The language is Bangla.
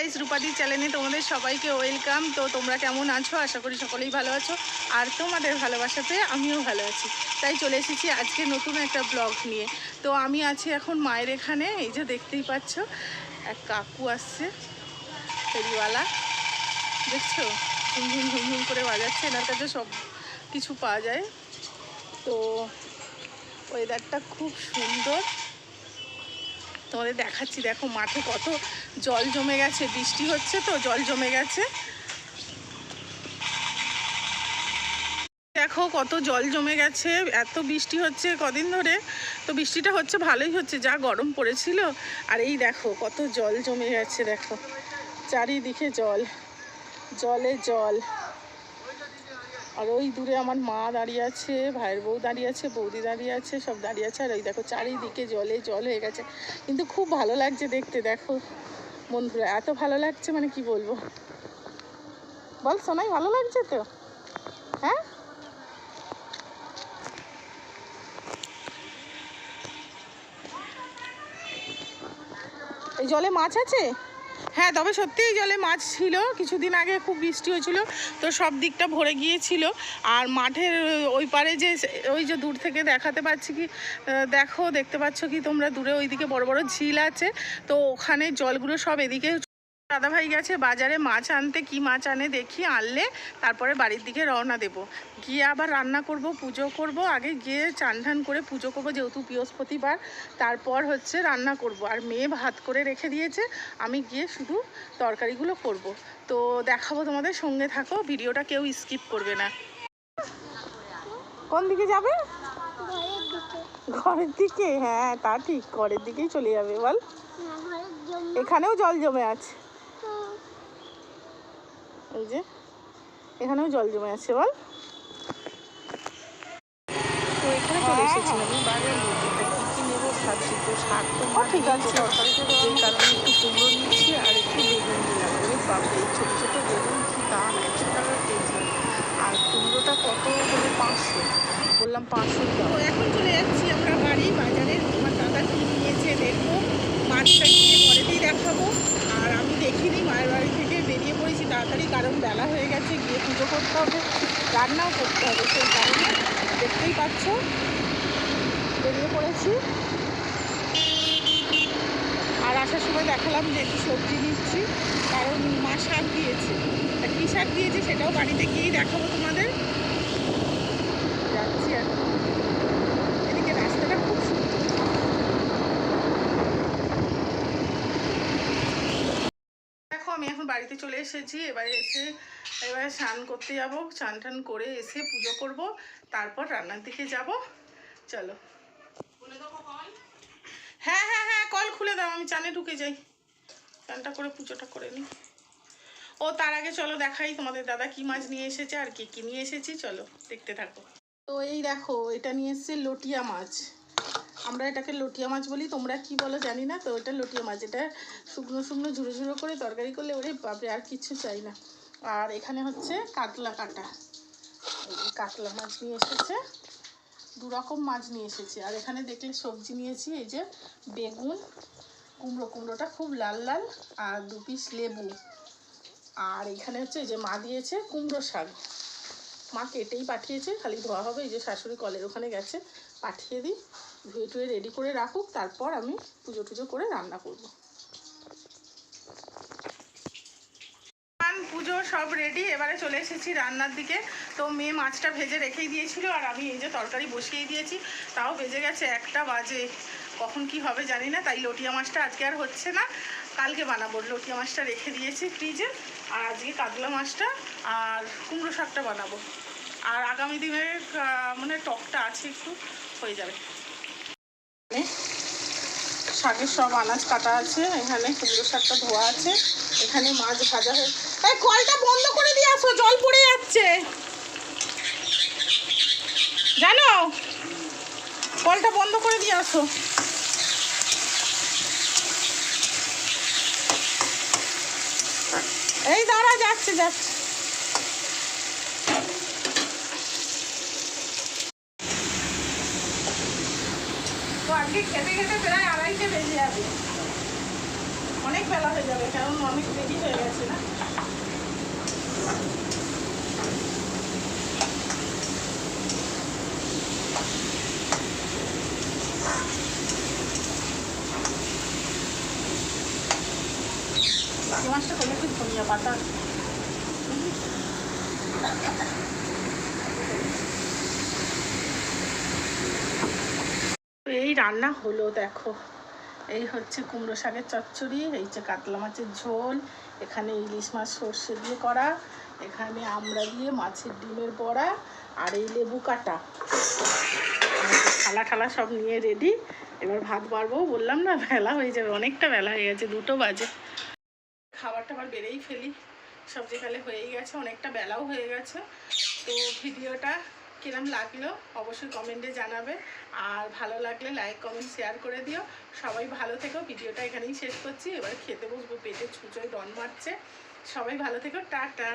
গাইস, রূপাদি চ্যানেলে তোমাদের সবাইকে ওয়েলকাম। তো তোমরা কেমন আছো? আশা করি সকলেই ভালো আছো, আর তোমাদের ভালোবাসাতে আমিও ভালো আছি। তাই চলে এসেছি আজকে নতুন একটা ব্লগ নিয়ে। তো আমি আছি এখন মায়ের এখানে। এই যে দেখতেই পাচ্ছ, এক কাকু আসছে, ফেরিওয়ালা, দেখছো ঝুমঝুম ঝুমঝুম করে বাজাচ্ছে। এনার কাছে সব কিছু পাওয়া যায়। তো ওয়েদারটা খুব সুন্দর, তোমাদের দেখাচ্ছি। দেখো মাঠে কত জল জমে গেছে, বৃষ্টি হচ্ছে তো জল জমে গেছে। দেখো কত জল জমে গেছে, এত বৃষ্টি হচ্ছে কদিন ধরে। তো বৃষ্টিটা হচ্ছে ভালোই হচ্ছে, যা গরম পড়েছিল। আর এই দেখো কত জল জমে গেছে, দেখো চারিদিকে জল, জলে জল। আর ওই দূরে আমার মা দাঁড়িয়ে আছে, ভাইয়ের বউ দাঁড়িয়ে আছে, বৌদি দাঁড়িয়ে আছে, সব দাঁড়িয়ে আছে। আর ওই দেখো চারিদিকে জলে জল হয়ে গেছে, কিন্তু খুব ভালো লাগছে দেখতে। দেখো বন্ধুরা, এত ভালো লাগছে মানে কি বলবো। বল সোনাই, ভালো লাগছে তো? হ্যাঁ, এই জলে মাছ আছে। হ্যাঁ, তবে সত্যি এই জলে মাছ ছিল। কিছুদিন আগে খুব বৃষ্টি হয়েছিল, তো সব দিকটা ভরে গিয়েছিল। আর মাঠের ওই পারে যে, ওই যে দূর থেকে দেখাতে পাচ্ছি কি, দেখো দেখতে পাচ্ছ কি তোমরা দূরে ওইদিকে বড় বড় ঝিল আছে। তো ওখানে জলগুলো সব এদিকে। দাদাভাই গেছে বাজারে মাছ আনতে, কি মাছ আনে দেখি, আনলে তারপরে বাড়ির দিকে রওনা দেব। গিয়ে আবার রান্না করব, পুজো করব। আগে গিয়ে চান ঠান করে পুজো করব, যেহেতু বৃহস্পতিবার। তারপর হচ্ছে রান্না করব। আর মেয়ে ভাত করে রেখে দিয়েছে, আমি গিয়ে শুধু তরকারিগুলো করব। তো দেখাবো তোমাদের, সঙ্গে থাকো, ভিডিওটা কেউ স্কিপ করবে না। কোন দিকে যাবে? ঘরের দিকে। হ্যাঁ তা ঠিক, ঘরের দিকেই চলে যাবে। বল, এখানেও জল জমে আছে। এই যে এখানেও জল জমে আছে। বল, তো এখানে চলে এসেছি আমি বাজার নিতে। কী কী নেবো ভাবছি। তো শাক তো ঠিক আছে, তরকারিতে যেই কারণে একটু কুমড়ো নিচ্ছি আর একটু বেগুন নিলাম। ওই বাপরে, এই ছোটো ছোটো বেগুন কী দাম, 100 টাকা কেজি। আর কুমড়োটা কত হলে 500, বললাম 500 দাম। তো এখন চলে যাচ্ছি আমরা বাড়ি বাজারে। আমার দাদা কী নিয়েছে দেখবো, মাছটা গিয়ে পরেতেই দেখাবো। আর আমি দেখিনি, মায়ের বাড়ি থেকে বেরিয়ে পড়েছি তাড়াতাড়ি, কারণ বেলা হয়ে গেছে, গিয়ে পুজো করতে হবে, রান্নাও করতে হবে। সেই কারণে দেখতেই পাচ্ছ বেরিয়ে পড়েছি। আর আসার সময় দেখালাম যে একটু সবজি নিচ্ছি, কারণ মা শাক দিয়েছে। তা কী শাক দিয়েছে সেটাও বাড়িতে গিয়েই দেখাবো তোমাদের। যাচ্ছি আর এদিকে রাস্তাটা খুব সুন্দর। দেখো আমি এখন বাড়িতে চলে এসেছি। এবারে স্নান করতে যাব, স্নান টান করে এসে পুজো করব, তারপর রান্নার দিকে যাব। চলো। হ্যাঁ হ্যাঁ হ্যাঁ, কল খুলে দাও, আমি চানে ঢুকে যাই, চানটা করে পুজোটা করে নিই। ও তার আগে চলো দেখাই তোমাদের দাদা কি মাছ নিয়ে এসেছে আর কি কি নিয়ে এসেছি, চলো দেখতে থাকো। তো এই দেখো, এটা নিয়ে এসেছে লটিয়া মাছ। আমরা এটাকে লটিয়া মাছ বলি, তোমরা কি বলো জানি না। তো এটা লটিয়া মাছ, এটা শুকনো শুকনো ঝুড়ো ঝুড়ো করে তরকারি করলে ওরে বাপরে, আর কিছু চাই না। আর এখানে হচ্ছে কাতলা কাটা, কাতলা মাছ নিয়ে এসেছে। 2 রকম মাছ নিয়ে এসেছি। আর এখানে দেখলে সবজি নিয়েছি, এই যে বেগুন, কুমড়ো, কুমড়োটা খুব লাল লাল, আর 2 পিস লেবু। আর এখানে হচ্ছে এই যে মা দিয়েছে কুমড়ো শাক, মা কেটেই পাঠিয়েছে, খালি ধোয়া হবে। এই যে শাশুড়ি কলের ওখানে গেছে, পাঠিয়ে দিই, ধুয়ে টুয়ে রেডি করে রাখুক, তারপর আমি পুজো টুজো করে রান্না করব। পুজো সব রেডি, এবারে চলে এসেছি রান্নার দিকে। তো মেয়ে মাছটা ভেজে রেখেই দিয়েছিল, আর আমি এই যে তরকারি বসিয়ে দিয়েছি। তাও বেজে গেছে 1টা বাজে, কখন কি হবে জানি না। তাই লটিয়া মাছটা আজকে আর হচ্ছে না, কালকে বানাবো। লটিয়া মাছটা রেখে দিয়েছি ফ্রিজে, আর আজকে কাতলা মাছটা আর কুমড়ো শাকটা বানাবো। আর আগামী দিনের মানে টকটা আছে, একটু হয়ে যাবে। শাকের সব আনাজ কাটা আছে, এখানে কুমড়ো শাকটা ধোয়া আছে, এখানে মাছ ভাজা হয়ে। তাই কলটা বন্ধ করে দিয়ে আসো, জল পড়ে যাচ্ছে জানো, কলটা বন্ধ করে দিয়ে আসো। এই দাঁড়া, যাচ্ছে যাচ্ছে। তো আজকে খেতে খেতে প্রায় 2:30 বেজে যাবে, অনেক বেলা হয়ে যাবে, কারণ অনেক দেরি এই মাছটা করলে একটু ধনিয়া পাতা এই রান্না হলো দেখো। এই হচ্ছে কুমড়ো শাকের চচ্চড়ি, এই যে কাতলা মাছের ঝোল, এখানে ইলিশ মাছ সর্ষে দিয়ে করা, এখানে আমড়া দিয়ে মাছের ডিমের বড়া, আর এই লেবু কাটা। থালা ঠালা সব নিয়ে রেডি। এবার ভাত বাড়বো, বললাম না বেলা হয়ে যাবে, অনেকটা বেলা হয়ে গেছে, 2টো বাজে। খাবার টাবার বেড়েই ফেলি, সবজি কালে হয়েই গেছে, অনেকটা বেলাও হয়ে গেছে। তো ভিডিওটা কিরম লাগলো অবশ্যই কমেন্টে জানাবে, আর ভালো লাগলে লাইক কমেন্ট শেয়ার করে দিও। সবাই ভালো থেকো। ভিডিওটা এখানেই শেষ করছি, এবার খেতে বসবো, পেটে ছুঁচোয় ডন মারছে। সবাই ভালো থেকো, টাটা।